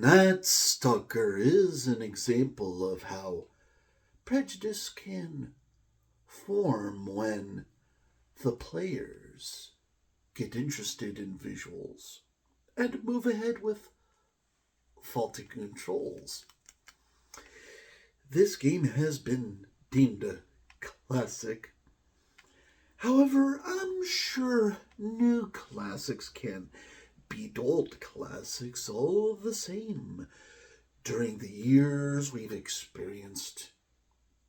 Night Stalker is an example of how prejudice can form when the players get interested in visuals and move ahead with faulty controls. This game has been deemed a classic. However, I'm sure new classics can beat old classics all the same during the years we've experienced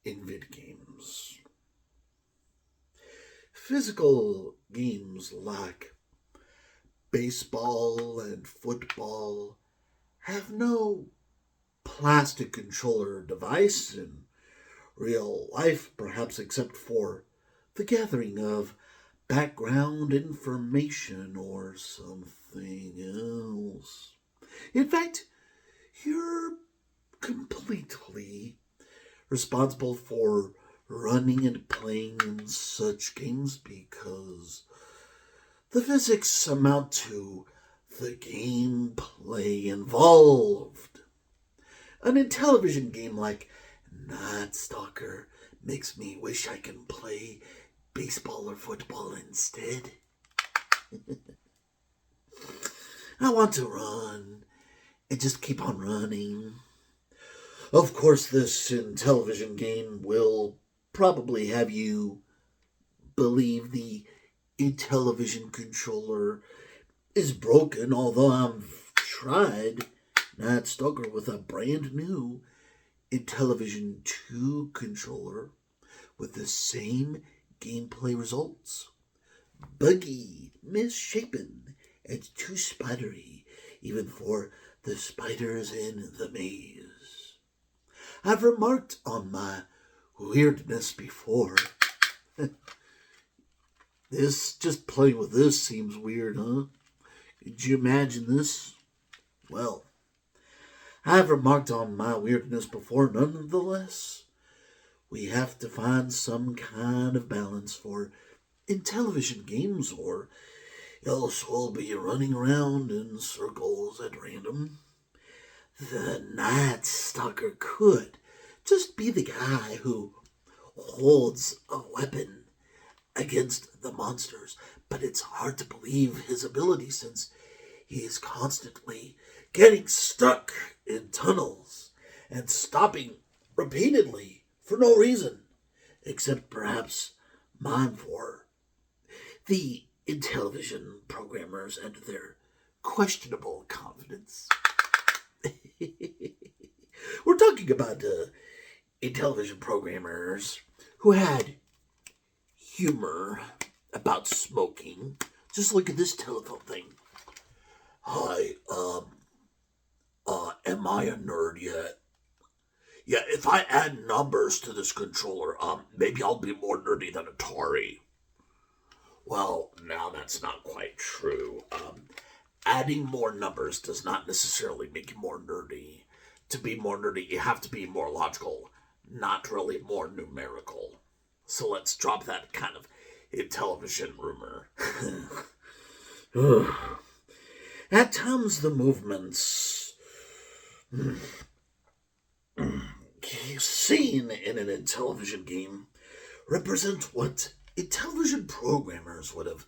in vid games. Physical games like baseball and football have no plastic controller device in real life, perhaps except for the gathering of background information or something else. In fact, you're completely responsible for running and playing in such games because the physics amount to the gameplay involved. An Intellivision game like Night Stalker makes me wish I can play baseball or football instead. I want to run and just keep on running. Of course, this Intellivision game will probably have you believe the Intellivision controller is broken, although I've tried Night Stalker with a brand new Intellivision 2 controller with the same gameplay results. Buggy, misshapen, and too spidery, even for the spiders in the maze. I've remarked on my weirdness before. Just playing with this seems weird, huh? Could you imagine this? Well, I've remarked on my weirdness before, nonetheless. We have to find some kind of balance for Intellivision games, or else we'll be running around in circles at random. The Night Stalker could just be the guy who holds a weapon against the monsters, but it's hard to believe his ability since he is constantly getting stuck in tunnels and stopping repeatedly for no reason, except perhaps mine for the Intellivision programmers and their questionable confidence. We're talking about Intellivision programmers who had humor about smoking. Just look at this telephone thing. Hi, am I a nerd yet? Yeah, if I add numbers to this controller, maybe I'll be more nerdy than Atari. Well, now that's not quite true. Adding more numbers does not necessarily make you more nerdy. To be more nerdy, you have to be more logical, not really more numerical. So let's drop that kind of Intellivision rumor. At times, the movements seen in an Intellivision game represent what Intellivision programmers would have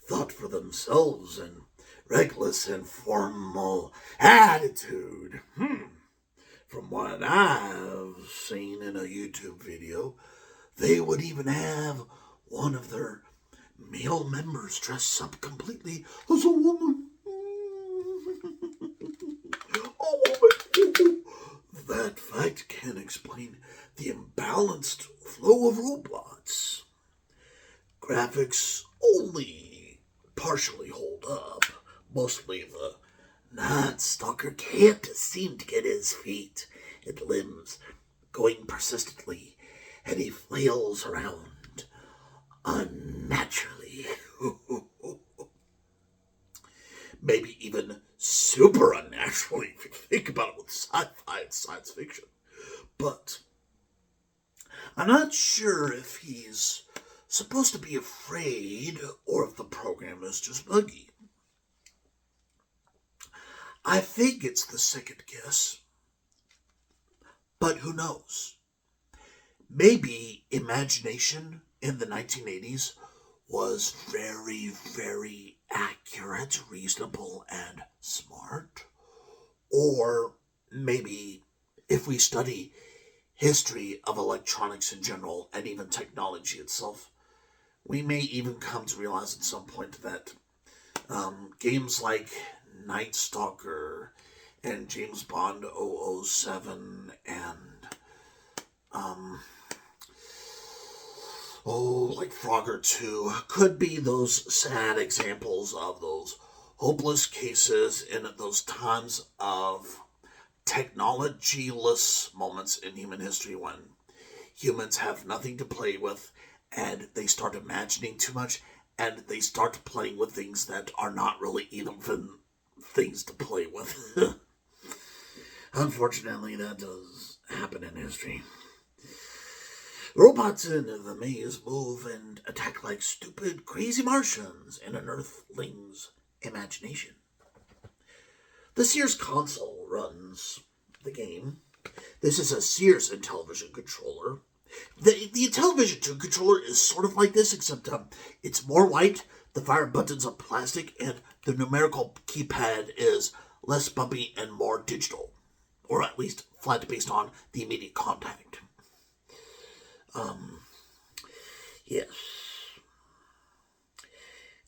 thought for themselves in reckless and formal attitude. From what I've seen in a YouTube video, they would even have one of their male members dress up completely as a woman. A woman. That fact can explain the imbalanced flow of robots. Graphics only partially hold up. Mostly the Night Stalker can't seem to get his feet and limbs going persistently, and he flails around unnaturally. Maybe even super unnaturally if you think about it with sci-fi and science fiction. But I'm not sure if he's supposed to be afraid or if the program is just buggy. I think it's the second guess, but who knows? Maybe imagination in the 1980s was very, very accurate, reasonable, and smart. Or maybe if we study history of electronics in general and even technology itself, we may even come to realize at some point that games like Night Stalker and James Bond 007 and like Frogger 2 could be those sad examples of those hopeless cases in those times of technologyless moments in human history when humans have nothing to play with and they start imagining too much and they start playing with things that are not really even things to play with. Unfortunately, that does happen in history. Robots in the maze move and attack like stupid, crazy Martians in an Earthling's imagination. The Sears console runs the game. This is a Sears Intellivision controller. The Intellivision controller is sort of like this, except it's more white, the fire buttons are plastic, and the numerical keypad is less bumpy and more digital. Or at least flat based on the immediate contact. Yes.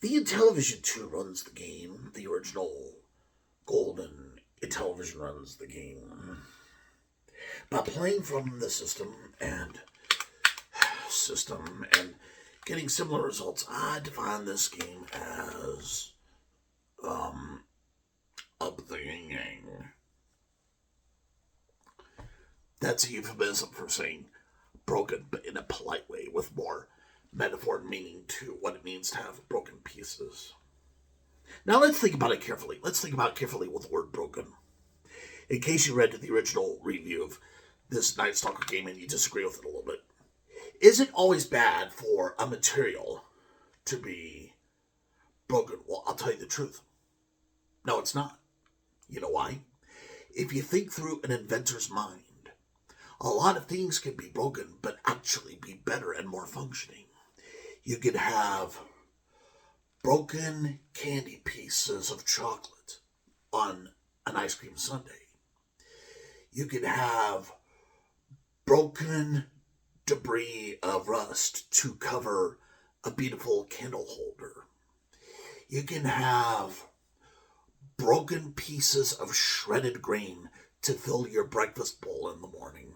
The Intellivision 2 runs the game. The original Golden Intellivision runs the game. By playing from the system and getting similar results, I define this game as upbringing. That's a euphemism for saying broken, but in a polite way, with more metaphor and meaning to what it means to have broken pieces. Now let's think about it carefully. Let's think about it carefully with the word broken. In case you read the original review of this Night Stalker game and you disagree with it a little bit, is it always bad for a material to be broken? Well, I'll tell you the truth. No, it's not. You know why? If you think through an inventor's mind, a lot of things can be broken, but actually be better and more functioning. You could have broken candy pieces of chocolate on an ice cream sundae. You could have broken debris of rust to cover a beautiful candle holder. You can have broken pieces of shredded grain to fill your breakfast bowl in the morning.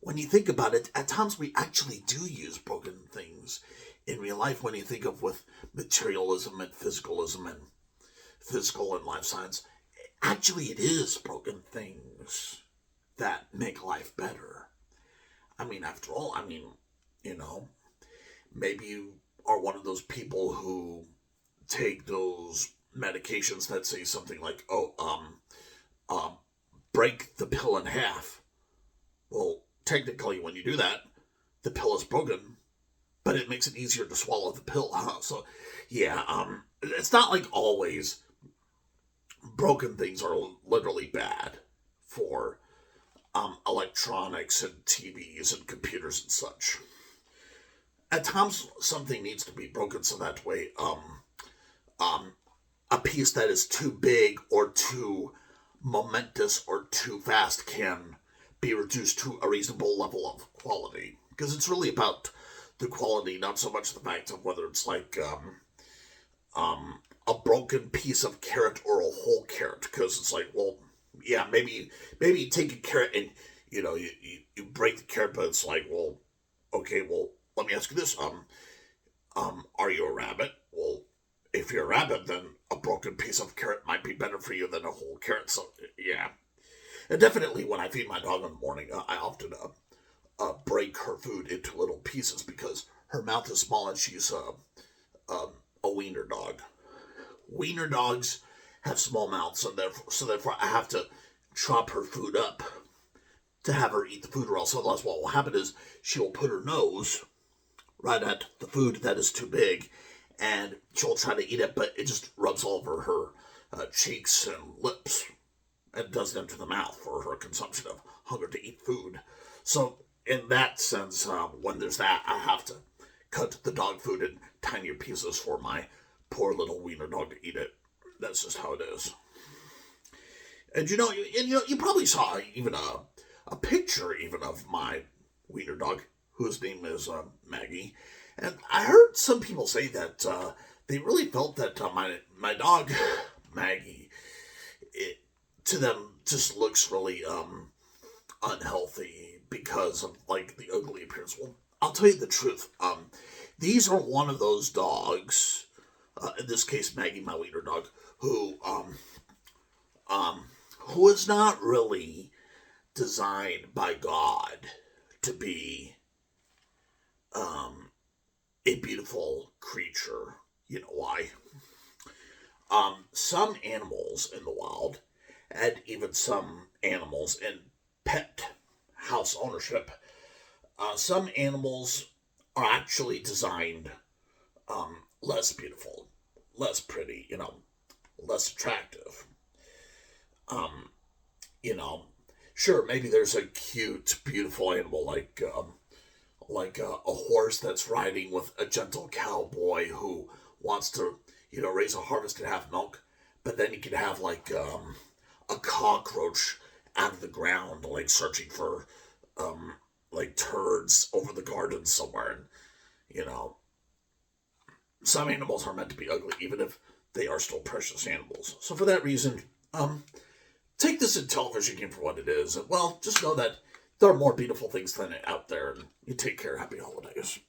When you think about it, at times we actually do use broken things in real life when you think of with materialism and physicalism and physical and life science. Actually, it is broken things that make life better. I mean, after all, maybe you are one of those people who take those medications that say something like, break the pill in half. Well, technically, when you do that, the pill is broken, but it makes it easier to swallow the pill. So, yeah, it's not like always broken things are literally bad for electronics and TVs and computers and such. At times, something needs to be broken so that way, a piece that is too big or too momentous or too fast can be reduced to a reasonable level of quality. Because it's really about the quality, not so much the fact of whether it's like a broken piece of carrot or a whole carrot. Because it's like, well, yeah, maybe you take a carrot and you break the carrot, but it's like, well, okay, well, let me ask you this: are you a rabbit? Well, if you're a rabbit, then a broken piece of carrot might be better for you than a whole carrot. So, yeah. And definitely when I feed my dog in the morning, I often break her food into little pieces because her mouth is small and she's a wiener dog. Wiener dogs have small mouths, and therefore I have to chop her food up to have her eat the food, or else otherwise what will happen is she will put her nose right at the food that is too big, and she'll try to eat it, but it just rubs all over her cheeks and lips, and doesn't enter the mouth for her consumption of hunger to eat food. So, in that sense, when there's that, I have to cut the dog food in tinier pieces for my poor little wiener dog to eat it. That's just how it is. And you probably saw even a picture even of my wiener dog, whose name is Maggie. And I heard some people say that they really felt that my dog Maggie, to them just looks really unhealthy because of like the ugly appearance. Well, I'll tell you the truth. These are one of those dogs. In this case, Maggie, my wiener dog, who is not really designed by God to be a beautiful creature. You know why? Some animals in the wild, and even some animals in pet house ownership, some animals are actually designed less beautiful, less pretty, less attractive. Um, you know, sure, maybe there's a cute, beautiful animal like a horse that's riding with a gentle cowboy who wants to, raise a harvest and have milk. But then you could have a cockroach out of the ground, like searching for like turds over the garden somewhere. And, some animals are meant to be ugly, even if they are still precious animals. So for that reason, take this in television game for what it is. And, well, just know that there are more beautiful things than it out there. And you take care. Happy holidays.